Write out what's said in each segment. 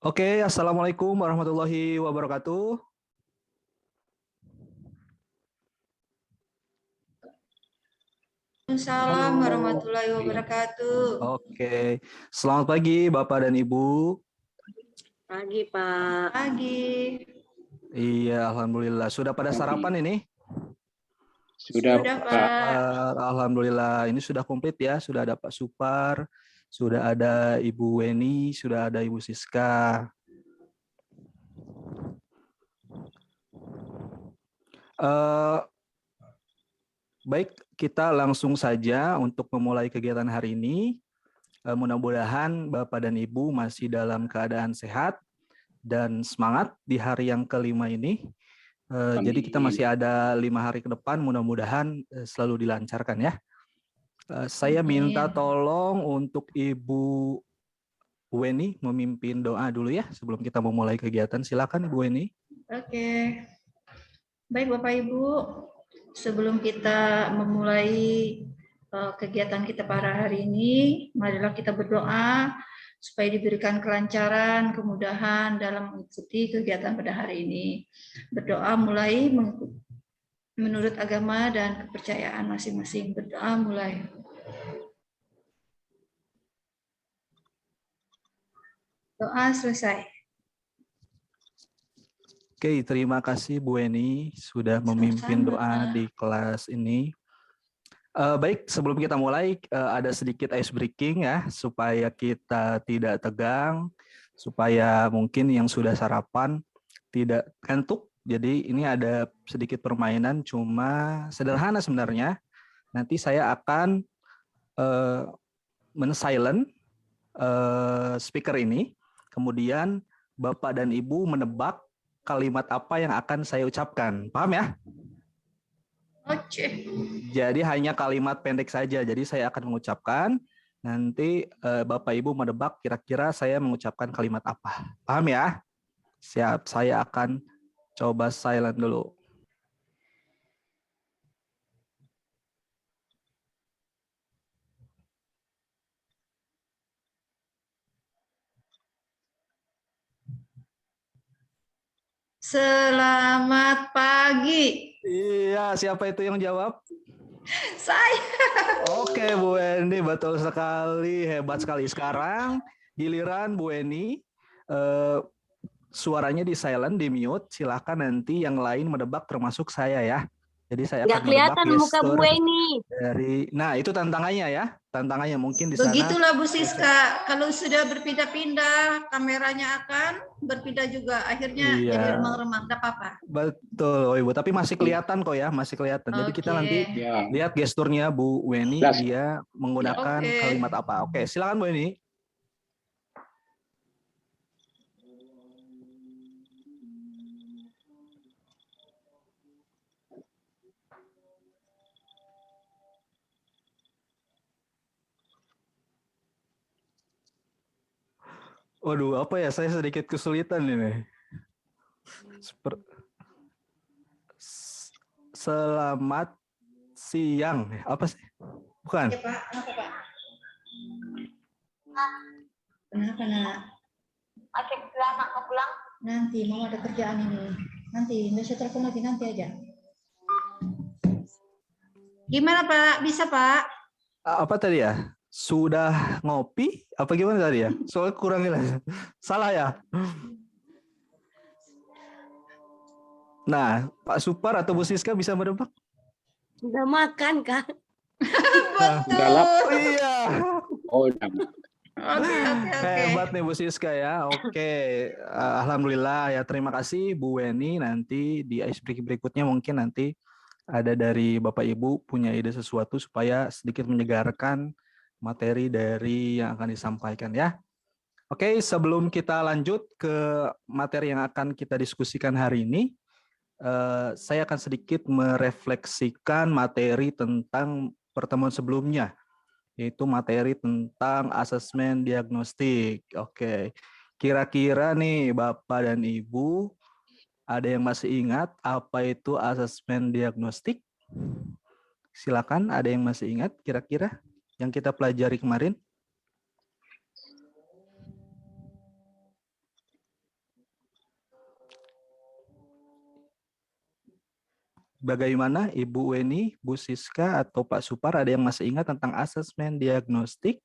Oke, Assalamualaikum warahmatullahi wabarakatuh. Waalaikumsalam Halo. warahmatullahi wabarakatuh. Oke, selamat pagi Bapak dan Ibu. Pagi, Pak. Pagi. Iya, Alhamdulillah. Sudah pada sarapan ini? Sudah, Pak. Alhamdulillah, ini sudah komplit ya. Sudah ada Pak Supar, sudah ada Ibu Weni, sudah ada Ibu Siska. Baik, kita langsung saja untuk memulai kegiatan hari ini. Mudah-mudahan Bapak dan Ibu masih dalam keadaan sehat dan semangat di hari yang kelima ini. Jadi kita masih ada 5 hari ke depan, mudah-mudahan selalu dilancarkan ya. Saya minta tolong untuk Ibu Weni memimpin doa dulu ya sebelum kita memulai kegiatan. Silakan Ibu Weni. Oke. Baik Bapak Ibu, sebelum kita memulai kegiatan kita pada hari ini, marilah kita berdoa supaya diberikan kelancaran, kemudahan dalam mengikuti kegiatan pada hari ini. Berdoa mulai menurut agama dan kepercayaan masing-masing. Berdoa mulai. Doa selesai. Oke, terima kasih Bu Weni sudah memimpin doa di kelas ini. Baik, sebelum kita mulai ada sedikit ice breaking ya, supaya kita tidak tegang, supaya mungkin yang sudah sarapan tidak ngantuk. Jadi ini ada sedikit permainan, cuma sederhana sebenarnya. Nanti saya akan men-silent speaker ini, kemudian Bapak dan Ibu menebak kalimat apa yang akan saya ucapkan. Paham ya? Oke. Jadi hanya kalimat pendek saja. Jadi saya akan mengucapkan, nanti Bapak Ibu menebak kira-kira saya mengucapkan kalimat apa. Paham ya? Siap, saya akan coba silent dulu. Selamat pagi. Iya, siapa itu yang jawab? Saya. Oke, Bu Eni, betul sekali, hebat sekali. Sekarang giliran Bu Eni, suaranya di silent, di mute. Silakan nanti yang lain menebak termasuk saya ya. Jadi saya Nggak akan menebak kelihatan muka Bu gestur Weni. dari. Nah, itu tantangannya ya. Tantangannya mungkin di sana. Begitulah Bu Siska, kalau sudah berpindah-pindah, kameranya akan berpindah juga. Akhirnya jadi remang-remang, enggak apa-apa. Betul, oh Ibu. Tapi masih kelihatan kok ya, masih kelihatan. Jadi kita nanti lihat gesturnya Bu Weni, dia menggunakan kalimat apa. Oke, silakan Bu Weni. Waduh, apa ya? Saya sedikit kesulitan ini. Selamat siang. Apa sih? Bukan. Ya, Pak. Kenapa, Pak? Kenapa, Nak? Akhir pulang, mau pulang? Nanti, mau ada kerjaan ini. Nanti, nggak usah telepon lagi, nanti aja. Gimana, Pak? Bisa, Pak? Apa tadi ya? Sudah ngopi? Apa gimana tadi ya? Soalnya kurang jelas. Salah ya? Nah, Pak Supar atau Bu Siska bisa menebak? Udah makan, Kak. Betul. Iya. Oh, udah. Oke. Hebat nih Bu Siska ya. Oke. Alhamdulillah ya. Terima kasih Bu Weni. Nanti di ice break berikutnya mungkin nanti ada dari Bapak Ibu punya ide sesuatu supaya sedikit menyegarkan materi dari yang akan disampaikan ya. Oke, sebelum kita lanjut ke materi yang akan kita diskusikan hari ini, saya akan sedikit merefleksikan materi tentang pertemuan sebelumnya, yaitu materi tentang asesmen diagnostik. Oke, kira-kira nih Bapak dan Ibu, ada yang masih ingat apa itu asesmen diagnostik? Silakan, ada yang masih ingat kira-kira yang kita pelajari kemarin? Bagaimana Ibu Weni, Bu Siska, atau Pak Supar, ada yang masih ingat tentang asesmen diagnostik?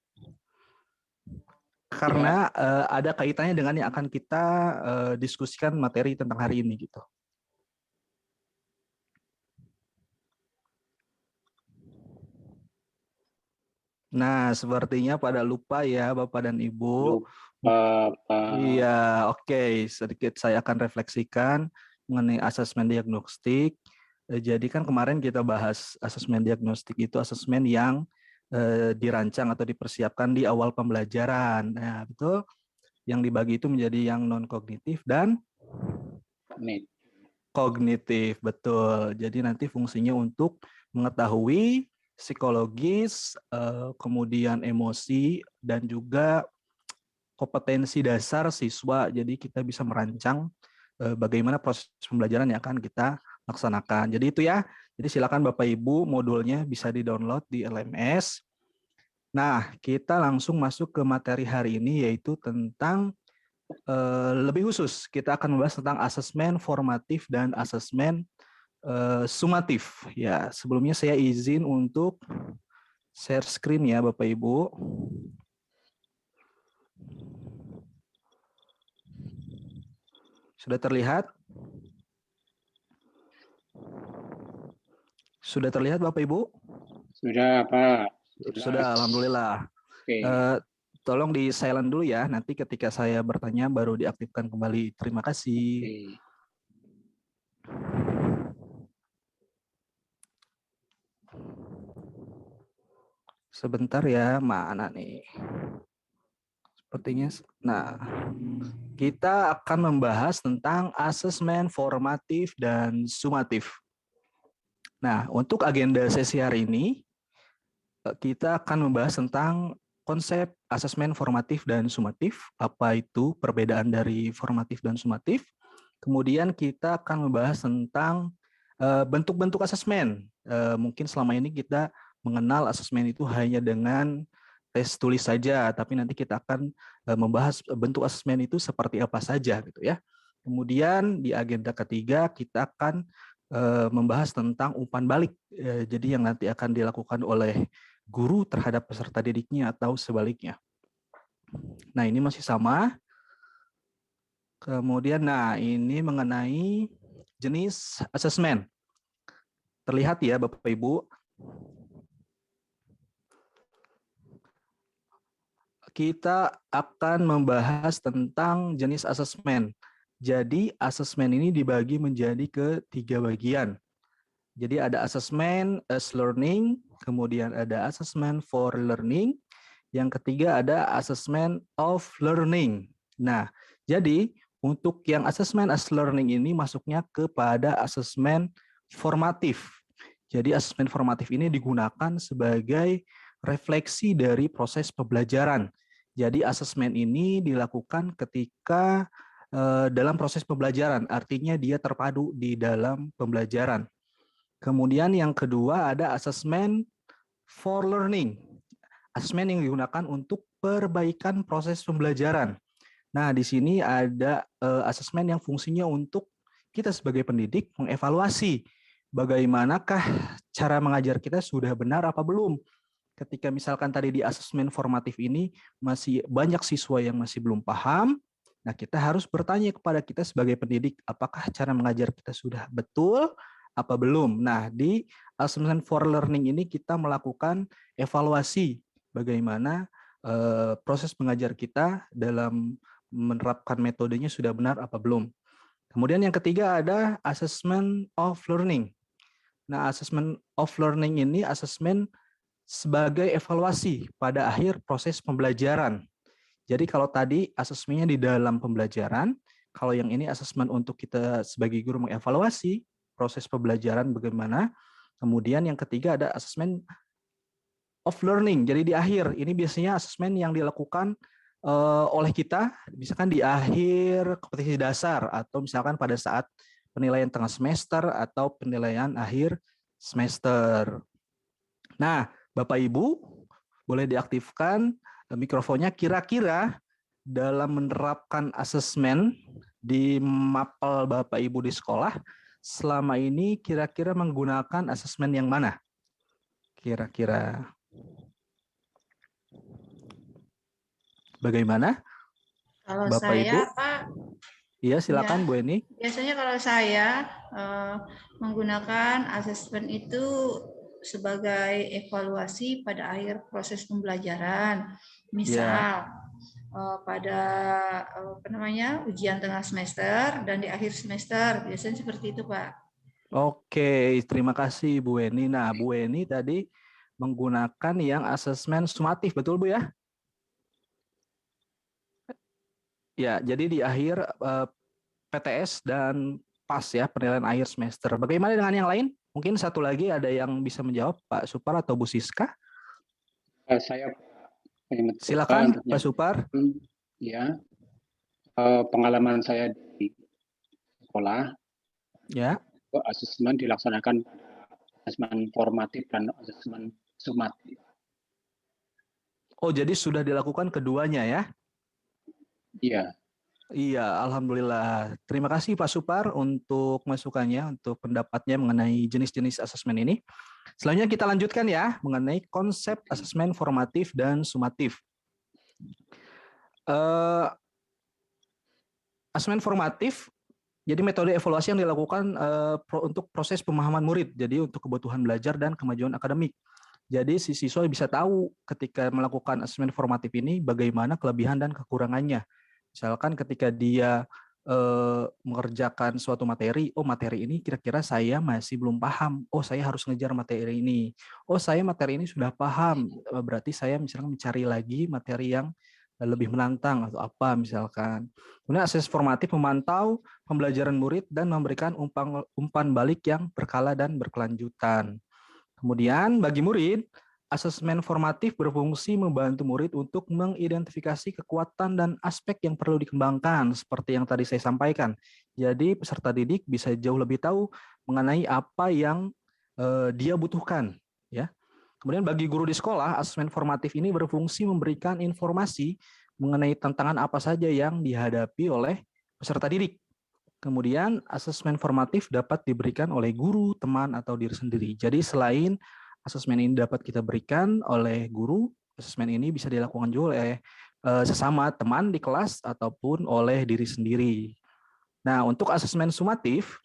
Karena ada kaitannya dengan yang akan kita diskusikan materi tentang hari ini gitu. Nah, sepertinya pada lupa ya Bapak dan Ibu. Iya, oke. Sedikit saya akan refleksikan mengenai asesmen diagnostik. Jadi kan kemarin kita bahas asesmen diagnostik itu asesmen yang dirancang atau dipersiapkan di awal pembelajaran. Nah, betul. Yang dibagi itu menjadi yang non kognitif dan kognitif, betul. Jadi nanti fungsinya untuk mengetahui psikologis, kemudian emosi, dan juga kompetensi dasar siswa. Jadi kita bisa merancang bagaimana proses pembelajaran yang akan kita laksanakan. Jadi itu ya. Jadi silakan Bapak Ibu, modulnya bisa di-download di LMS. Nah, kita langsung masuk ke materi hari ini, yaitu tentang lebih khusus kita akan membahas tentang asesmen formatif dan asesmen sumatif. Ya, sebelumnya saya izin untuk share screen ya Bapak Ibu. Sudah terlihat? Sudah terlihat Bapak Ibu? Sudah, Pak. Sudah, alhamdulillah. Oke. Tolong di silent dulu ya, nanti ketika saya bertanya baru diaktifkan kembali. Terima kasih. Oke. Sebentar ya, mana nih? Sepertinya, nah, kita akan membahas tentang asesmen formatif dan sumatif. Nah, untuk agenda sesi hari ini, kita akan membahas tentang konsep asesmen formatif dan sumatif, apa itu perbedaan dari formatif dan sumatif. Kemudian kita akan membahas tentang bentuk-bentuk asesmen. Mungkin selama ini kita mengenal asesmen itu hanya dengan tes tulis saja, tapi nanti kita akan membahas bentuk asesmen itu seperti apa saja gitu ya. Kemudian di agenda ketiga kita akan membahas tentang umpan balik. Jadi yang nanti akan dilakukan oleh guru terhadap peserta didiknya atau sebaliknya. Nah, ini masih sama. Kemudian, nah ini mengenai jenis asesmen. Terlihat ya Bapak Ibu. Kita akan membahas tentang jenis asesmen. Jadi asesmen ini dibagi menjadi ke 3 bagian. Jadi ada asesmen as learning, kemudian ada asesmen for learning, yang ketiga ada asesmen of learning. Nah, jadi untuk yang asesmen as learning ini masuknya kepada asesmen formatif. Jadi asesmen formatif ini digunakan sebagai refleksi dari proses pembelajaran. Jadi asesmen ini dilakukan ketika dalam proses pembelajaran, artinya dia terpadu di dalam pembelajaran. Kemudian yang kedua ada asesmen for learning. Asesmen yang digunakan untuk perbaikan proses pembelajaran. Nah, di sini ada asesmen yang fungsinya untuk kita sebagai pendidik mengevaluasi bagaimanakah cara mengajar kita sudah benar apa belum. Ketika misalkan tadi di asesmen formatif ini masih banyak siswa yang masih belum paham, nah kita harus bertanya kepada kita sebagai pendidik, apakah cara mengajar kita sudah betul apa belum. Nah, di asesmen for learning ini kita melakukan evaluasi bagaimana proses mengajar kita dalam menerapkan metodenya sudah benar apa belum. Kemudian yang ketiga ada assessment of learning. Nah, assessment of learning ini asesmen sebagai evaluasi pada akhir proses pembelajaran. Jadi kalau tadi asesmennya di dalam pembelajaran, kalau yang ini asesmen untuk kita sebagai guru mengevaluasi proses pembelajaran bagaimana. Kemudian yang ketiga ada asesmen of learning. Jadi di akhir, ini biasanya asesmen yang dilakukan oleh kita, misalkan di akhir kompetensi dasar, atau misalkan pada saat penilaian tengah semester, atau penilaian akhir semester. Nah, Bapak Ibu, boleh diaktifkan mikrofonnya. Kira-kira dalam menerapkan asesmen di mapel Bapak Ibu di sekolah, selama ini kira-kira menggunakan asesmen yang mana? Kira-kira bagaimana? Kalau Bapak saya, Ibu? Pak, Iya, silakan ya, Bu Eni. biasanya kalau saya menggunakan asesmen itu sebagai evaluasi pada akhir proses pembelajaran. Misal pada ujian tengah semester dan di akhir semester, biasanya seperti itu, Pak. Oke, terima kasih Bu Eni. Nah, Bu Eni tadi menggunakan yang asesmen sumatif, betul Bu ya? Ya, jadi di akhir PTS dan PAS ya, penilaian akhir semester. Bagaimana dengan yang lain? Mungkin satu lagi ada yang bisa menjawab, Pak Supar atau Bu Siska? Saya ingin mencoba Silakan, untuk Pak Supar. Ya, pengalaman saya di sekolah, Ya. asesmen dilaksanakan asesmen formatif dan asesmen sumatif. Oh, jadi sudah dilakukan keduanya ya? Iya. Iya, alhamdulillah. Terima kasih Pak Supar untuk masukannya, untuk pendapatnya mengenai jenis-jenis asesmen ini. Selanjutnya kita lanjutkan ya mengenai konsep asesmen formatif dan sumatif. Asesmen formatif, jadi metode evaluasi yang dilakukan untuk proses pemahaman murid, jadi untuk kebutuhan belajar dan kemajuan akademik. Jadi si siswa bisa tahu ketika melakukan asesmen formatif ini bagaimana kelebihan dan kekurangannya. Misalkan ketika dia mengerjakan suatu materi, oh materi ini kira-kira saya masih belum paham, oh saya harus ngejar materi ini, oh saya materi ini sudah paham, berarti saya misalkan mencari lagi materi yang lebih menantang atau apa misalkan. Kemudian asesmen formatif memantau pembelajaran murid dan memberikan umpan balik yang berkala dan berkelanjutan. Kemudian bagi murid, asesmen formatif berfungsi membantu murid untuk mengidentifikasi kekuatan dan aspek yang perlu dikembangkan, seperti yang tadi saya sampaikan. Jadi peserta didik bisa jauh lebih tahu mengenai apa yang dia butuhkan. Ya. Kemudian bagi guru di sekolah, asesmen formatif ini berfungsi memberikan informasi mengenai tantangan apa saja yang dihadapi oleh peserta didik. Kemudian asesmen formatif dapat diberikan oleh guru, teman, atau diri sendiri. Jadi selain asesmen ini dapat kita berikan oleh guru, asesmen ini bisa dilakukan juga oleh sesama teman di kelas ataupun oleh diri sendiri. Nah, untuk asesmen sumatif,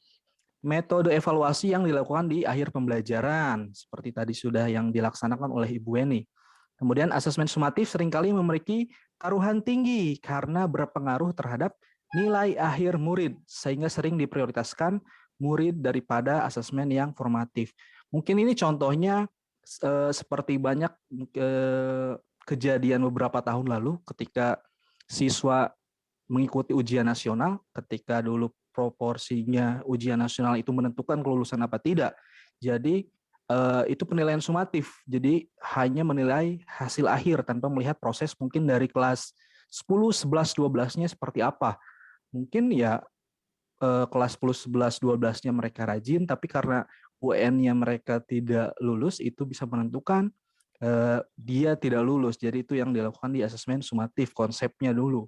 metode evaluasi yang dilakukan di akhir pembelajaran, seperti tadi sudah yang dilaksanakan oleh Ibu Eni. Kemudian asesmen sumatif seringkali memiliki taruhan tinggi karena berpengaruh terhadap nilai akhir murid, sehingga sering diprioritaskan murid daripada asesmen yang formatif. Mungkin ini contohnya seperti banyak kejadian beberapa tahun lalu ketika siswa mengikuti ujian nasional, ketika dulu proporsinya ujian nasional itu menentukan kelulusan apa tidak. Jadi itu penilaian sumatif. Jadi hanya menilai hasil akhir tanpa melihat proses mungkin dari kelas 10, 11, 12-nya seperti apa. Mungkin ya kelas 10, 11, 12-nya mereka rajin, tapi karena UN-nya mereka tidak lulus, itu bisa menentukan dia tidak lulus. Jadi itu yang dilakukan di asesmen sumatif, konsepnya dulu.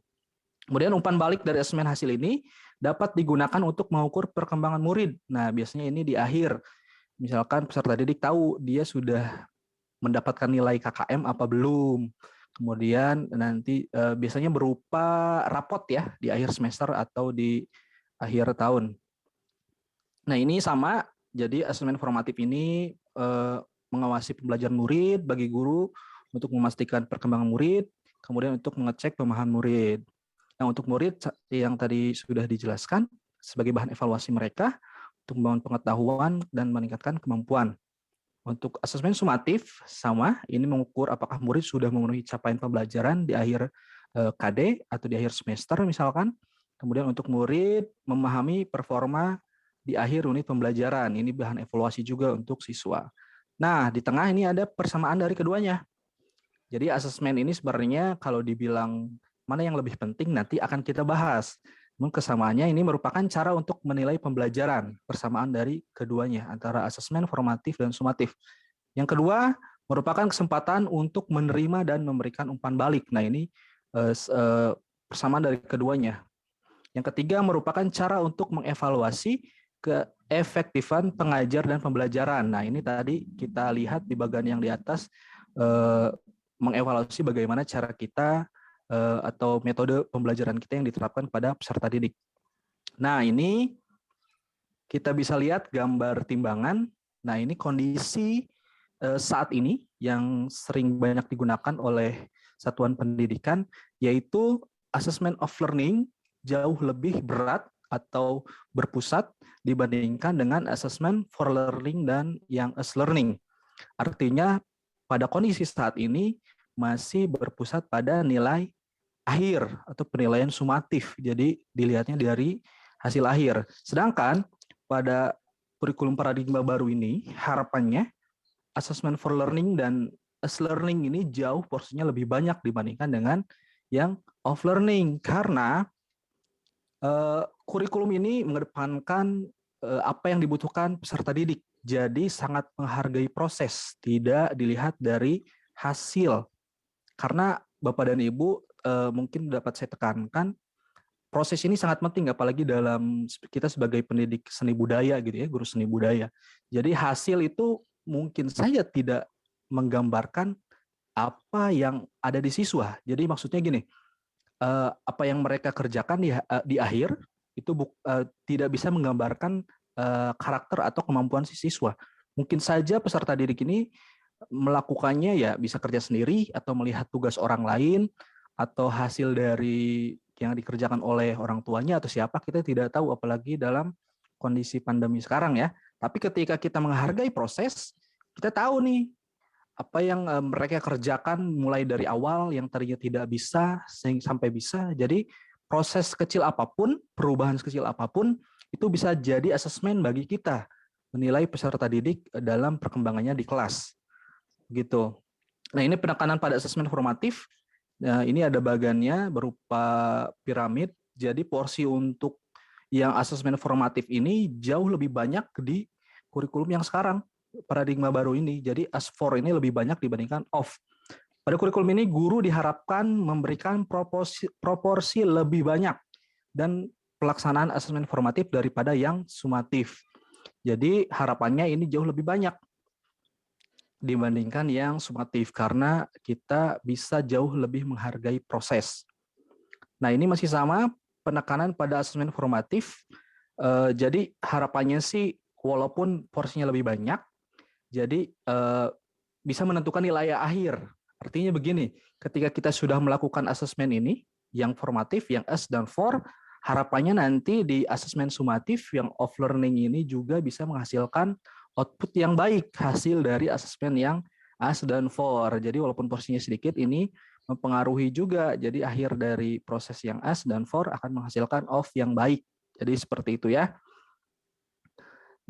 Kemudian umpan balik dari asesmen hasil ini dapat digunakan untuk mengukur perkembangan murid. Nah, biasanya ini di akhir. Misalkan peserta didik tahu dia sudah mendapatkan nilai KKM apa belum. Kemudian nanti biasanya berupa rapot ya di akhir semester atau di akhir tahun. Nah, ini sama. Jadi asesmen formatif ini mengawasi pembelajaran murid bagi guru untuk memastikan perkembangan murid, kemudian untuk mengecek pemahaman murid. Nah, untuk murid yang tadi sudah dijelaskan sebagai bahan evaluasi mereka untuk membangun pengetahuan dan meningkatkan kemampuan. Untuk asesmen sumatif sama, ini mengukur apakah murid sudah memenuhi capaian pembelajaran di akhir KD atau di akhir semester misalkan. Kemudian untuk murid memahami performa di akhir unit pembelajaran. Ini bahan evaluasi juga untuk siswa. Nah, di tengah ini ada persamaan dari keduanya. Jadi asesmen ini sebenarnya kalau dibilang mana yang lebih penting nanti akan kita bahas. Namun kesamaannya ini merupakan cara untuk menilai pembelajaran, persamaan dari keduanya antara asesmen formatif dan sumatif. Yang kedua merupakan kesempatan untuk menerima dan memberikan umpan balik. Nah, ini persamaan dari keduanya. Yang ketiga merupakan cara untuk mengevaluasi keefektifan pengajar dan pembelajaran. Nah, ini tadi kita lihat di bagian yang di atas, mengevaluasi bagaimana cara kita atau metode pembelajaran kita yang diterapkan pada peserta didik. Nah, ini kita bisa lihat gambar timbangan. Nah, ini kondisi saat ini yang sering banyak digunakan oleh satuan pendidikan, yaitu assessment of learning jauh lebih berat atau berpusat dibandingkan dengan assessment for learning dan yang as learning. Artinya pada kondisi saat ini masih berpusat pada nilai akhir atau penilaian sumatif. Jadi dilihatnya dari hasil akhir. Sedangkan pada kurikulum paradigma baru ini harapannya assessment for learning dan as learning ini jauh porsinya lebih banyak dibandingkan dengan yang off learning, karena kurikulum ini mengedepankan apa yang dibutuhkan peserta didik. Jadi sangat menghargai proses, tidak dilihat dari hasil. Karena Bapak dan Ibu mungkin dapat saya tekankan, proses ini sangat penting, apalagi dalam kita sebagai pendidik seni budaya gitu ya, guru seni budaya. Jadi hasil itu mungkin saja tidak menggambarkan apa yang ada di siswa. Jadi maksudnya gini, apa yang mereka kerjakan di akhir itu tidak bisa menggambarkan karakter atau kemampuan si siswa. Mungkin saja peserta didik ini melakukannya ya bisa kerja sendiri atau melihat tugas orang lain atau hasil dari yang dikerjakan oleh orang tuanya atau siapa, kita tidak tahu, apalagi dalam kondisi pandemi sekarang ya. Tapi ketika kita menghargai proses, kita tahu nih apa yang mereka kerjakan mulai dari awal yang tadinya tidak bisa sampai bisa. Jadi proses kecil apapun, perubahan sekecil apapun itu bisa jadi asesmen bagi kita menilai peserta didik dalam perkembangannya di kelas. Gitu. Nah, ini penekanan pada asesmen formatif. Nah, ini ada bagannya berupa piramid. Jadi porsi untuk yang asesmen formatif ini jauh lebih banyak di kurikulum yang sekarang, paradigma baru ini. Jadi AS4 ini lebih banyak dibandingkan OFF. Pada kurikulum ini guru diharapkan memberikan proporsi lebih banyak dan pelaksanaan asesmen formatif daripada yang sumatif. Jadi harapannya ini jauh lebih banyak dibandingkan yang sumatif karena kita bisa jauh lebih menghargai proses. Nah, ini masih sama penekanan pada asesmen formatif. Jadi harapannya sih walaupun porsinya lebih banyak, jadi bisa menentukan nilai akhir. Artinya begini, ketika kita sudah melakukan asesmen ini, yang formatif, yang AS dan FOR, harapannya nanti di asesmen sumatif yang off learning ini juga bisa menghasilkan output yang baik hasil dari asesmen yang AS dan FOR. Jadi walaupun porsinya sedikit, ini mempengaruhi juga. Jadi akhir dari proses yang AS dan FOR akan menghasilkan off yang baik. Jadi seperti itu ya.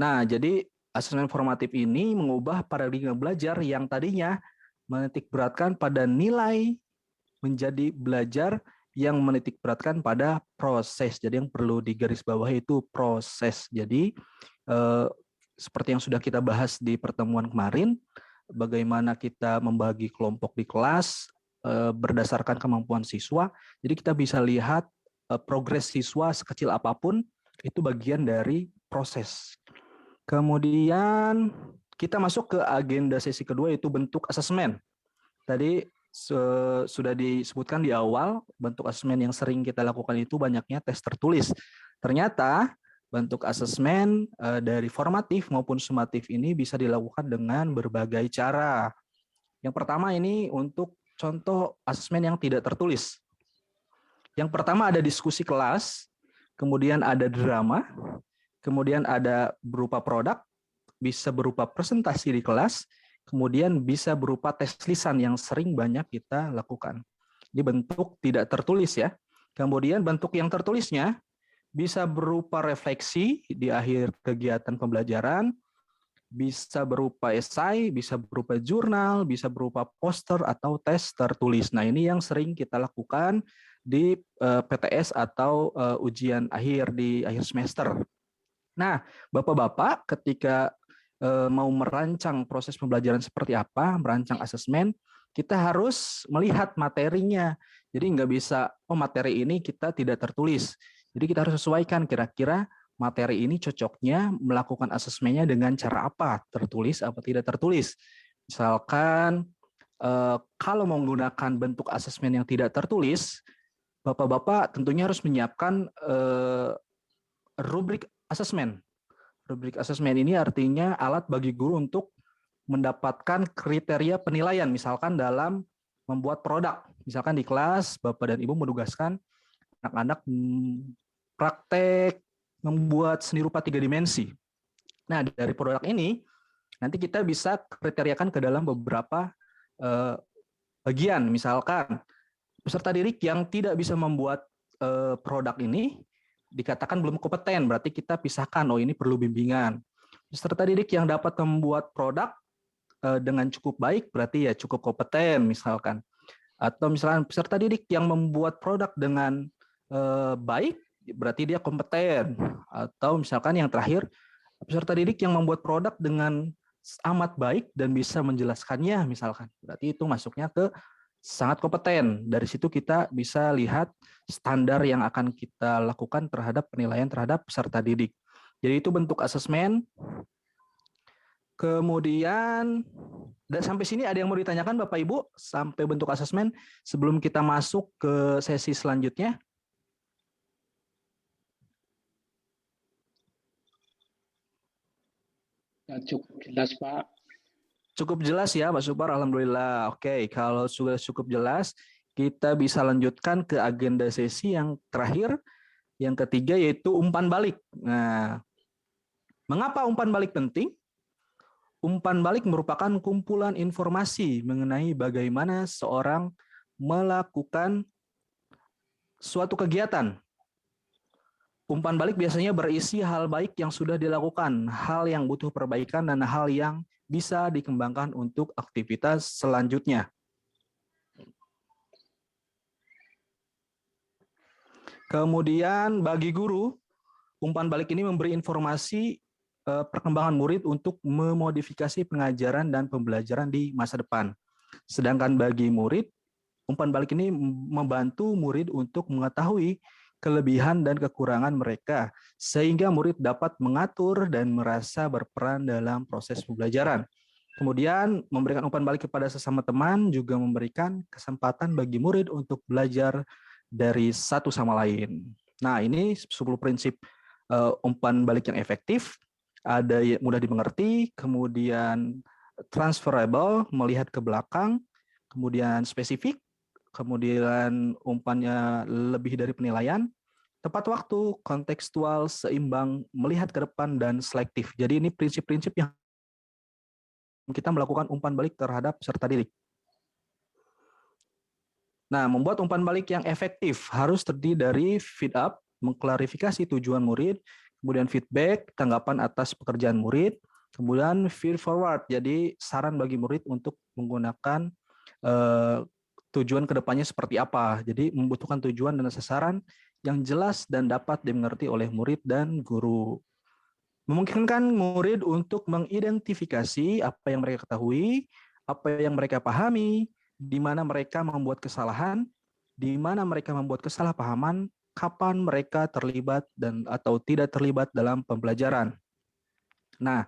Nah, jadi asesmen formatif ini mengubah paradigma belajar yang tadinya menitik beratkan pada nilai menjadi belajar yang menitik beratkan pada proses. Jadi yang perlu digarisbawahi itu proses. Jadi seperti yang sudah kita bahas di pertemuan kemarin, bagaimana kita membagi kelompok di kelas berdasarkan kemampuan siswa. Jadi kita bisa lihat progres siswa sekecil apapun itu bagian dari proses. Kemudian kita masuk ke agenda sesi kedua, yaitu bentuk asesmen. Tadi sudah disebutkan di awal, bentuk asesmen yang sering kita lakukan itu banyaknya tes tertulis. Ternyata bentuk asesmen dari formatif maupun sumatif ini bisa dilakukan dengan berbagai cara. Yang pertama ini untuk contoh asesmen yang tidak tertulis. Yang pertama ada diskusi kelas, kemudian ada drama, kemudian ada berupa produk, bisa berupa presentasi di kelas, kemudian bisa berupa tes lisan yang sering banyak kita lakukan. Ini bentuk tidak tertulis ya. Kemudian bentuk yang tertulisnya bisa berupa refleksi di akhir kegiatan pembelajaran, bisa berupa esai, bisa berupa jurnal, bisa berupa poster atau tes tertulis. Nah, ini yang sering kita lakukan di PTS atau ujian akhir di akhir semester. Nah, Bapak-Bapak ketika mau merancang proses pembelajaran seperti apa, merancang asesmen, kita harus melihat materinya. Jadi nggak bisa, oh materi ini kita tidak tertulis. Jadi kita harus sesuaikan kira-kira materi ini cocoknya melakukan asesmennya dengan cara apa, tertulis apa tidak tertulis. Misalkan kalau menggunakan bentuk asesmen yang tidak tertulis, Bapak-bapak tentunya harus menyiapkan rubrik asesmen. Rubrik asesmen ini artinya alat bagi guru untuk mendapatkan kriteria penilaian, misalkan dalam membuat produk. Misalkan di kelas, Bapak dan Ibu menugaskan anak-anak praktek membuat seni rupa 3 dimensi. Nah, dari produk ini, nanti kita bisa kriteriakan ke dalam beberapa bagian. Misalkan, peserta didik yang tidak bisa membuat produk ini dikatakan belum kompeten, berarti kita pisahkan, oh ini perlu bimbingan. Peserta didik yang dapat membuat produk dengan cukup baik, berarti ya cukup kompeten misalkan. Atau misalkan peserta didik yang membuat produk dengan baik, berarti dia kompeten. Atau misalkan yang terakhir, peserta didik yang membuat produk dengan amat baik dan bisa menjelaskannya misalkan, berarti itu masuknya ke sangat kompeten. Dari situ kita bisa lihat standar yang akan kita lakukan terhadap penilaian terhadap peserta didik. Jadi itu bentuk asesmen. Kemudian sampai sini ada yang mau ditanyakan Bapak Ibu sampai bentuk asesmen sebelum kita masuk ke sesi selanjutnya? Ya, cukup jelas Pak. Cukup jelas ya Pak Supar, alhamdulillah. Oke, kalau sudah cukup jelas, kita bisa lanjutkan ke agenda sesi yang terakhir, yang ketiga yaitu umpan balik. Nah, mengapa umpan balik penting? Umpan balik merupakan kumpulan informasi mengenai bagaimana seorang melakukan suatu kegiatan. Umpan balik biasanya berisi hal baik yang sudah dilakukan, hal yang butuh perbaikan, dan hal yang bisa dikembangkan untuk aktivitas selanjutnya. Kemudian bagi guru, umpan balik ini memberi informasi perkembangan murid untuk memodifikasi pengajaran dan pembelajaran di masa depan. Sedangkan bagi murid, umpan balik ini membantu murid untuk mengetahui kelebihan dan kekurangan mereka, sehingga murid dapat mengatur dan merasa berperan dalam proses pembelajaran. Kemudian memberikan umpan balik kepada sesama teman juga memberikan kesempatan bagi murid untuk belajar dari satu sama lain. Nah, ini 10 prinsip umpan balik yang efektif. Ada yang mudah dimengerti, kemudian transferable, melihat ke belakang, kemudian spesifik, kemudian umpannya lebih dari penilaian, tepat waktu, kontekstual, seimbang, melihat ke depan, dan selektif. Jadi ini prinsip-prinsip yang kita melakukan umpan balik terhadap peserta didik. Nah, membuat umpan balik yang efektif harus terdiri dari feed up, mengklarifikasi tujuan murid, kemudian feedback, tanggapan atas pekerjaan murid, kemudian feed forward, jadi saran bagi murid untuk menggunakan tujuan kedepannya seperti apa. Jadi membutuhkan tujuan dan sasaran yang jelas dan dapat dimengerti oleh murid dan guru. Memungkinkan murid untuk mengidentifikasi apa yang mereka ketahui, apa yang mereka pahami, di mana mereka membuat kesalahan, di mana mereka membuat kesalahpahaman, kapan mereka terlibat dan atau tidak terlibat dalam pembelajaran. Nah,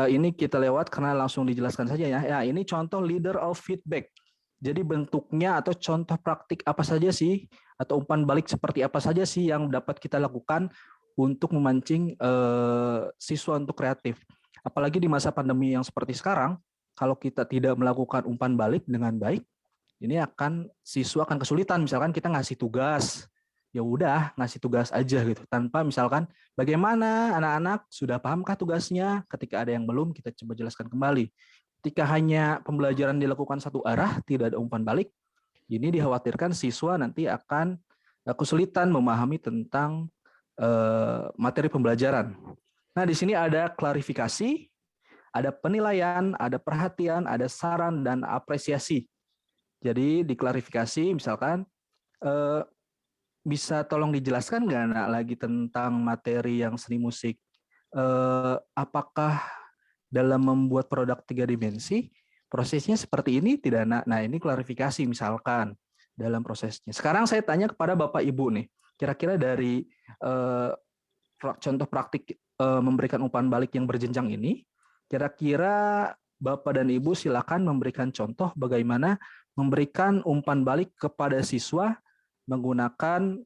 ini kita lewat karena langsung dijelaskan saja ya. Ya, ini contoh leader of feedback. Jadi bentuknya atau contoh praktik apa saja sih atau umpan balik seperti apa saja sih yang dapat kita lakukan untuk memancing siswa untuk kreatif. Apalagi di masa pandemi yang seperti sekarang, kalau kita tidak melakukan umpan balik dengan baik, ini siswa akan kesulitan. Misalkan kita ngasih tugas, ya udah ngasih tugas aja gitu, tanpa misalkan bagaimana anak-anak sudah pahamkah tugasnya, ketika ada yang belum kita coba jelaskan kembali. Ketika hanya pembelajaran dilakukan satu arah, tidak ada umpan balik, ini dikhawatirkan siswa nanti akan kesulitan memahami tentang materi pembelajaran. Nah, di sini ada klarifikasi, ada penilaian, ada perhatian, ada saran, dan apresiasi. Jadi diklarifikasi misalkan, bisa tolong dijelaskan nggak Nak lagi tentang materi yang seni musik? Apakah dalam membuat produk 3 dimensi prosesnya seperti ini tidak Nak? Nah, ini klarifikasi misalkan dalam prosesnya. Sekarang saya tanya kepada Bapak Ibu nih, kira-kira dari contoh praktik memberikan umpan balik yang berjenjang ini, kira-kira Bapak dan Ibu silakan memberikan contoh bagaimana memberikan umpan balik kepada siswa menggunakan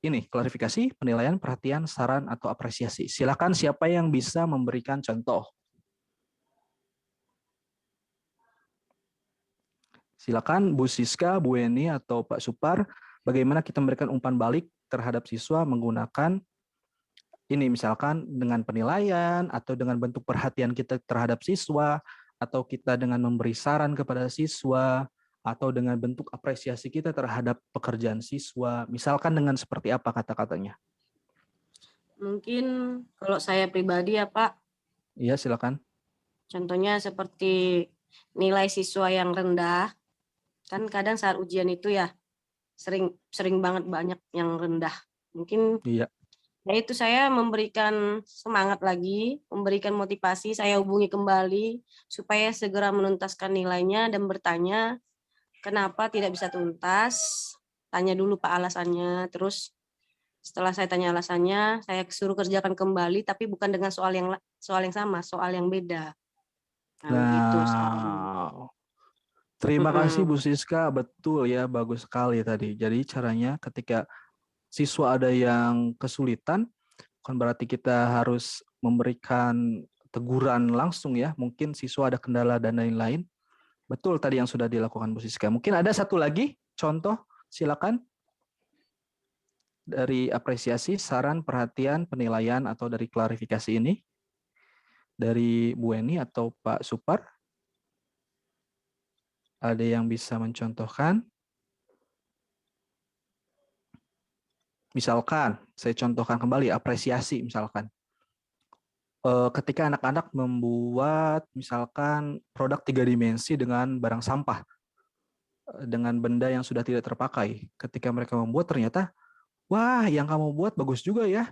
ini klarifikasi, penilaian, perhatian, saran atau apresiasi. Silakan siapa yang bisa memberikan contoh. Silakan Bu Siska, Bu Eni atau Pak Supar, bagaimana kita memberikan umpan balik terhadap siswa menggunakan ini misalkan dengan penilaian atau dengan bentuk perhatian kita terhadap siswa atau kita dengan memberi saran kepada siswa atau dengan bentuk apresiasi kita terhadap pekerjaan siswa. Misalkan dengan seperti apa kata-katanya? Mungkin kalau saya pribadi ya Pak, Iya, silakan. contohnya seperti nilai siswa yang rendah. Kan kadang saat ujian itu ya sering banget banyak yang rendah. Mungkin Iya. ya itu saya memberikan semangat lagi, memberikan motivasi, saya hubungi kembali supaya segera menuntaskan nilainya dan bertanya kenapa tidak bisa tuntas, tanya dulu Pak alasannya, terus setelah saya tanya alasannya, saya suruh kerjakan kembali tapi bukan dengan soal yang sama, soal yang beda. Nah, gitu. Nah, terima kasih Bu Siska, betul ya, bagus sekali tadi. Jadi caranya ketika siswa ada yang kesulitan, bukan berarti kita harus memberikan teguran langsung ya. Mungkin siswa ada kendala dan lain-lain. Betul tadi yang sudah dilakukan Bu Siska. Mungkin ada satu lagi contoh, silakan. Dari apresiasi, saran, perhatian, penilaian, atau dari klarifikasi ini. Dari Bu Eni atau Pak Supar. Ada yang bisa mencontohkan? Misalkan, saya contohkan kembali apresiasi misalkan. Ketika anak-anak membuat misalkan produk 3 dimensi dengan barang sampah, dengan benda yang sudah tidak terpakai. Ketika mereka membuat ternyata, wah yang kamu buat bagus juga ya.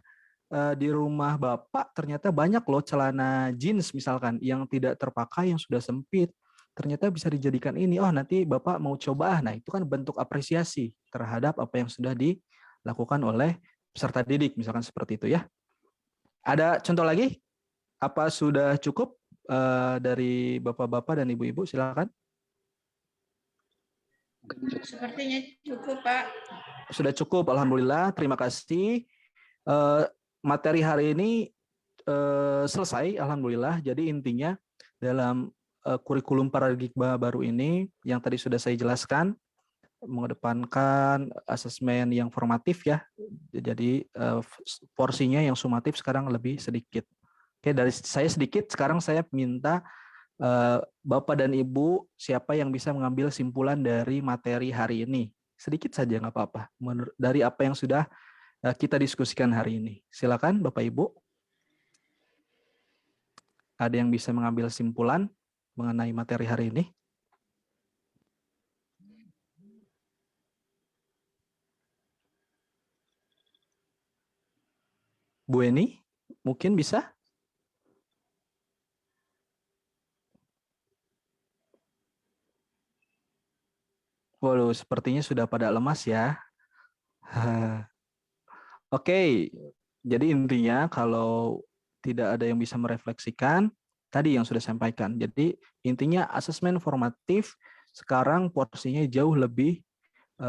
Di rumah Bapak ternyata banyak loh celana jeans misalkan yang tidak terpakai, yang sudah sempit. Ternyata bisa dijadikan ini, oh nanti Bapak mau coba. Nah itu kan bentuk apresiasi terhadap apa yang sudah dilakukan oleh peserta didik, misalkan seperti itu ya. Ada contoh lagi? Apa sudah cukup dari Bapak-Bapak dan Ibu-Ibu? Silakan. Sepertinya cukup, Pak. Sudah cukup, Alhamdulillah. Terima kasih. Materi hari ini selesai, Alhamdulillah. Jadi intinya dalam kurikulum paradigma baru ini yang tadi sudah saya jelaskan, mengedepankan asesmen yang formatif ya. Jadi porsinya yang sumatif sekarang lebih sedikit. Oke, dari saya sedikit, sekarang saya minta Bapak dan Ibu siapa yang bisa mengambil simpulan dari materi hari ini. Sedikit saja nggak apa-apa. Dari apa yang sudah kita diskusikan hari ini. Silakan Bapak Ibu. Ada yang bisa mengambil simpulan mengenai materi hari ini? Bu Eni, mungkin bisa? Waduh, sepertinya sudah pada lemas ya. Oke, jadi intinya kalau tidak ada yang bisa merefleksikan, tadi yang sudah saya sampaikan. Jadi intinya asesmen formatif sekarang porsinya jauh lebih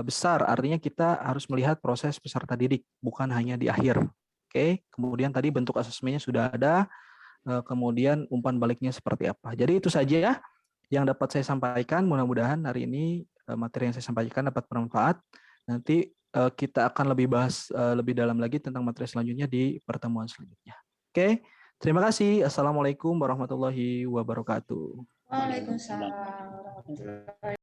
besar. Artinya kita harus melihat proses peserta didik, bukan hanya di akhir. Oke, kemudian tadi bentuk asesmennya sudah ada, kemudian umpan baliknya seperti apa. Jadi itu saja ya yang dapat saya sampaikan. Mudah-mudahan hari ini materi yang saya sampaikan dapat bermanfaat. Nanti kita akan lebih bahas lebih dalam lagi tentang materi selanjutnya di pertemuan selanjutnya. Oke, terima kasih. Assalamualaikum warahmatullahi wabarakatuh. Waalaikumsalam.